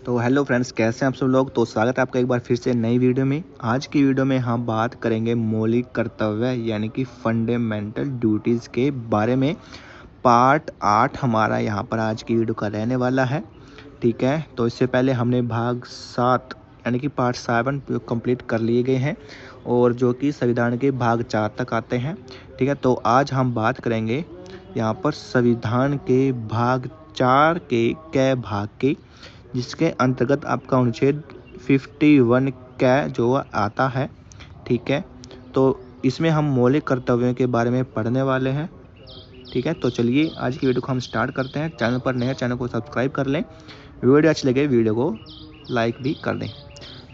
तो hello friends, कैसे हैं आप सब लोग। तो स्वागत है आपका एक बार फिर से नई वीडियो में। आज की वीडियो में हम बात करेंगे मौलिक कर्तव्य यानी कि फंडामेंटल ड्यूटीज़ के बारे में। पार्ट 8 हमारा यहाँ पर आज की वीडियो का रहने वाला है। ठीक है, तो इससे पहले हमने भाग 7 यानी कि पार्ट 7 कंप्लीट कर लिए गए हैं और जो कि संविधान के भाग 4 तक आते हैं। ठीक है, तो आज हम बात करेंगे यहाँ पर संविधान के भाग 4 के क भाग के, जिसके अंतर्गत आपका अनुच्छेद 51 का जो आता है। ठीक है, तो इसमें हम मौलिक कर्तव्यों के बारे में पढ़ने वाले हैं। ठीक है, तो चलिए आज की वीडियो को हम स्टार्ट करते हैं। चैनल पर नए चैनल को सब्सक्राइब कर लें, वीडियो अच्छी लगे वीडियो को लाइक भी कर दें।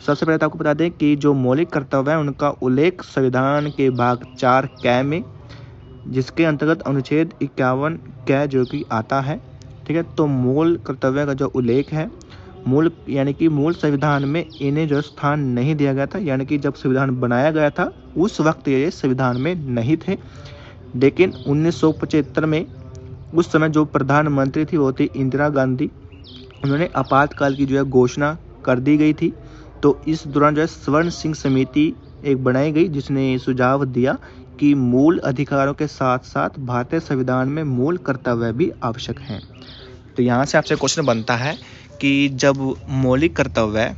सबसे पहले तो आपको बता दें कि जो मौलिक कर्तव्य है उनका उल्लेख संविधान के भाग 4 क में, जिसके अंतर्गत अनुच्छेद 51 क जो कि आता है। ठीक है, तो मूल कर्तव्य का जो उल्लेख है, मूल यानी कि मूल संविधान में इन्हें जो स्थान नहीं दिया गया था, यानी कि जब संविधान बनाया गया था उस वक्त ये संविधान में नहीं थे। लेकिन 1975 में उस समय जो प्रधानमंत्री थी वो थी इंदिरा गांधी। उन्होंने आपातकाल की जो है घोषणा कर दी गई थी। तो इस दौरान जो है स्वर्ण सिंह समिति एक बनाई गई, जिसने सुझाव दिया कि मूल अधिकारों के साथ साथ भारतीय संविधान में मूल कर्तव्य भी आवश्यक हैं। तो यहाँ से आपसे क्वेश्चन बनता है कि जब मौलिक कर्तव्य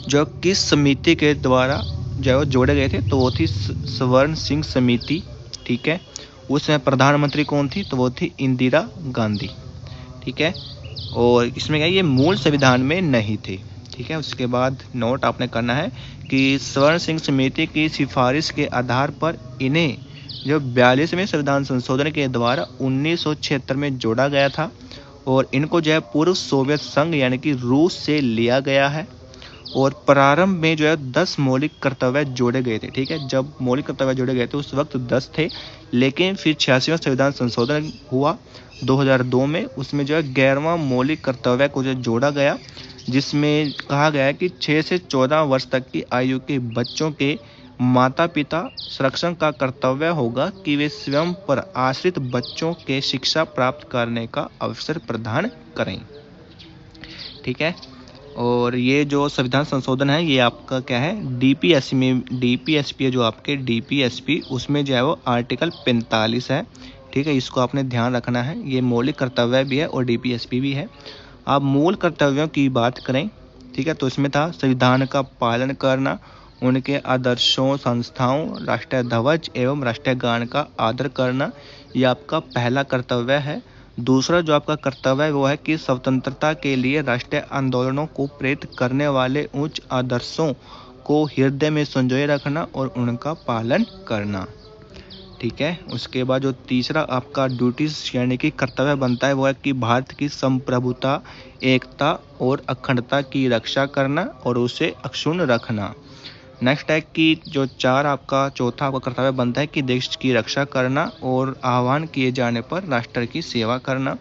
जो किस समिति के द्वारा जो जोड़े गए थे, तो वो थी स्वर्ण सिंह समिति। ठीक है, उसमें प्रधानमंत्री कौन थी, तो वो थी इंदिरा गांधी। ठीक है, और इसमें क्या ये मूल संविधान में नहीं थे। ठीक है, उसके बाद नोट आपने करना है कि स्वर्ण सिंह समिति की सिफारिश के आधार पर इन्हें जो 42वें संविधान संशोधन के द्वारा 1976 में जोड़ा गया था और इनको जो है पूर्व सोवियत संघ यानी कि रूस से लिया गया है। और प्रारंभ में जो है 10 मौलिक कर्तव्य जोड़े गए थे। ठीक है, जब मौलिक कर्तव्य जोड़े गए थे उस वक्त 10 थे, लेकिन फिर 86वां संविधान संशोधन हुआ 2002 में। उसमें जो है 11वां मौलिक कर्तव्य को जो जोड़ा गया, जिसमें कहा गया है कि 6 से 14 वर्ष तक की आयु के बच्चों के माता पिता संरक्षण का कर्तव्य होगा कि वे स्वयं पर आश्रित बच्चों के शिक्षा प्राप्त करने का अवसर प्रदान करें। ठीक है, और ये जो संविधान संशोधन है ये आपका क्या है, डीपीएसपी में, डीपीएसपी है जो आपके डीपीएसपी, उसमें जो है वो आर्टिकल 45 है। ठीक है, इसको आपने ध्यान रखना है। ये मौलिक कर्तव्य भी है और डीपीएसपी भी है। आप मूल कर्तव्यों की बात करें, ठीक है, तो इसमें था संविधान का पालन करना, उनके आदर्शों, संस्थाओं, राष्ट्रीय ध्वज एवं राष्ट्रीय गान का आदर करना, ये आपका पहला कर्तव्य है। दूसरा जो आपका कर्तव्य है वो है कि स्वतंत्रता के लिए राष्ट्रीय आंदोलनों को प्रेरित करने वाले उच्च आदर्शों को हृदय में संजोए रखना और उनका पालन करना। ठीक है, उसके बाद जो तीसरा आपका ड्यूटीज यानी कि कर्तव्य बनता है वो है कि भारत की संप्रभुता, एकता और अखंडता की रक्षा करना और उसे अक्षुण्ण रखना। नेक्स्ट है कि जो चौथा आपका कर्तव्य बनता है कि देश की रक्षा करना और आह्वान किए जाने पर राष्ट्र की सेवा करना।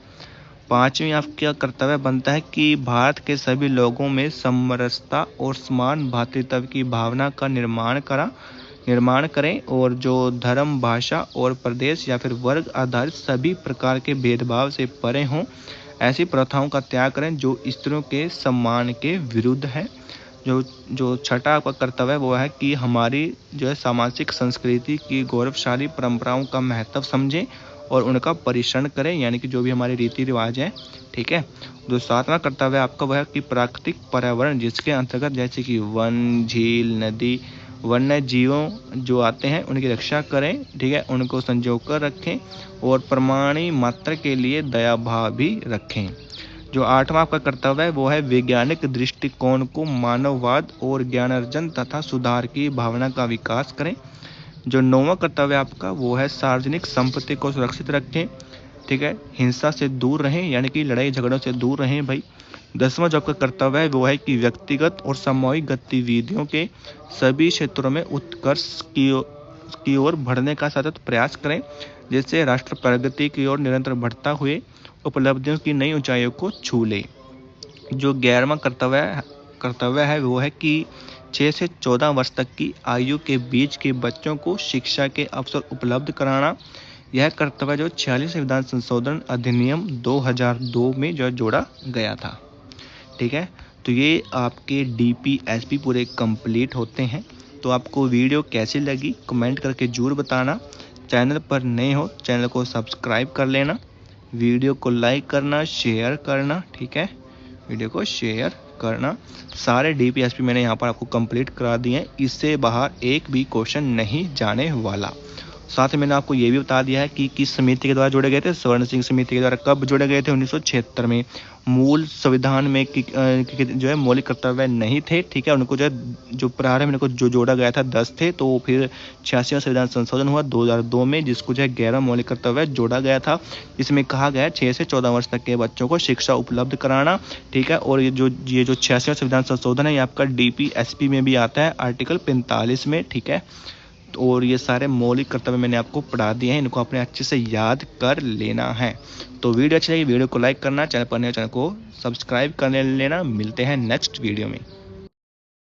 पांचवी आपका कर्तव्य बनता है कि भारत के सभी लोगों में समरसता और समान भातृत्व की भावना का निर्माण करें और जो धर्म, भाषा और प्रदेश या फिर वर्ग आधारित सभी प्रकार के भेदभाव से परे हों, ऐसी प्रथाओं का त्याग करें जो स्त्रियों के सम्मान के विरुद्ध है। जो छठा आपका कर्तव्य वो है कि हमारी जो है सामाजिक संस्कृति की गौरवशाली परंपराओं का महत्व समझें और उनका परिरक्षण करें, यानी कि जो भी हमारे रीति रिवाज हैं। ठीक है, जो सातवां कर्तव्य आपका वह है कि प्राकृतिक पर्यावरण, जिसके अंतर्गत जैसे कि वन, झील, नदी, वन्य जीवों जो आते हैं उनकी रक्षा करें। ठीक है, उनको संजो कर रखें और परमाणु मात्रा के लिए दया भाव भी रखें। जो आठवां आपका कर्तव्य है वो है वैज्ञानिक दृष्टिकोण को मानववाद और ज्ञानार्जन तथा सुधार की भावना का विकास करें। जो नौवां कर्तव्य आपका वो है सार्वजनिक संपत्ति को सुरक्षित रखें। ठीक है, हिंसा से दूर रहें, यानी कि लड़ाई झगड़ों से दूर रहें भाई। 10वां जो आपका कर्तव्य है वो है कि व्यक्तिगत और सामूहिक गतिविधियों के सभी क्षेत्रों में उत्कर्ष की ओर बढ़ने का सतत प्रयास करें, जिससे राष्ट्र प्रगति की ओर निरंतर बढ़ता हुए उपलब्धियों की नई ऊंचाइयों को छू ले। जो 11वां कर्तव्य है वो है कि 6 से 14 वर्ष तक की आयु के बीच के बच्चों को शिक्षा के अवसर उपलब्ध कराना। यह कर्तव्य जो 46 संविधान संशोधन अधिनियम 2002 में जो जोड़ा गया था। ठीक है, तो ये आपके DPSP पूरे कंप्लीट होते हैं। तो आपको वीडियो कैसी लगी कमेंट करके ज़रूर बताना। चैनल पर नए हो चैनल को सब्सक्राइब कर लेना, वीडियो को लाइक करना, शेयर करना, ठीक है, वीडियो को शेयर करना। सारे DPSP मैंने यहाँ पर आपको कंप्लीट करा दिए हैं, इससे बाहर एक भी क्वेश्चन नहीं जाने वाला। साथ ही मैंने आपको ये भी बता दिया है कि किस समिति के द्वारा जोड़े गए थे। स्वर्ण सिंह समिति के द्वारा कब जोड़े गए थे? 1976 में। मूल संविधान में जो है मौलिक कर्तव्य नहीं थे, ठीक है। उनको जो प्रारंभ में जो जोड़ा गया था 10 थे, तो फिर 86वां संविधान संशोधन हुआ 2002 में, जिसको जो है 11 मौलिक कर्तव्य जोड़ा गया था। इसमें कहा गया है 6 से 14 वर्ष तक के बच्चों को शिक्षा उपलब्ध कराना, ठीक है। और ये जो 86वां संविधान संशोधन है ये आपका DPSP में भी आता है आर्टिकल 45 में, ठीक है। और ये सारे मौलिक कर्तव्य मैंने आपको पढ़ा दिए हैं, इनको आपने अच्छे से याद कर लेना है। तो वीडियो अच्छी लगी वीडियो को लाइक करना, चैनल पर नए चैनल को सब्सक्राइब कर लेना। मिलते हैं नेक्स्ट वीडियो में।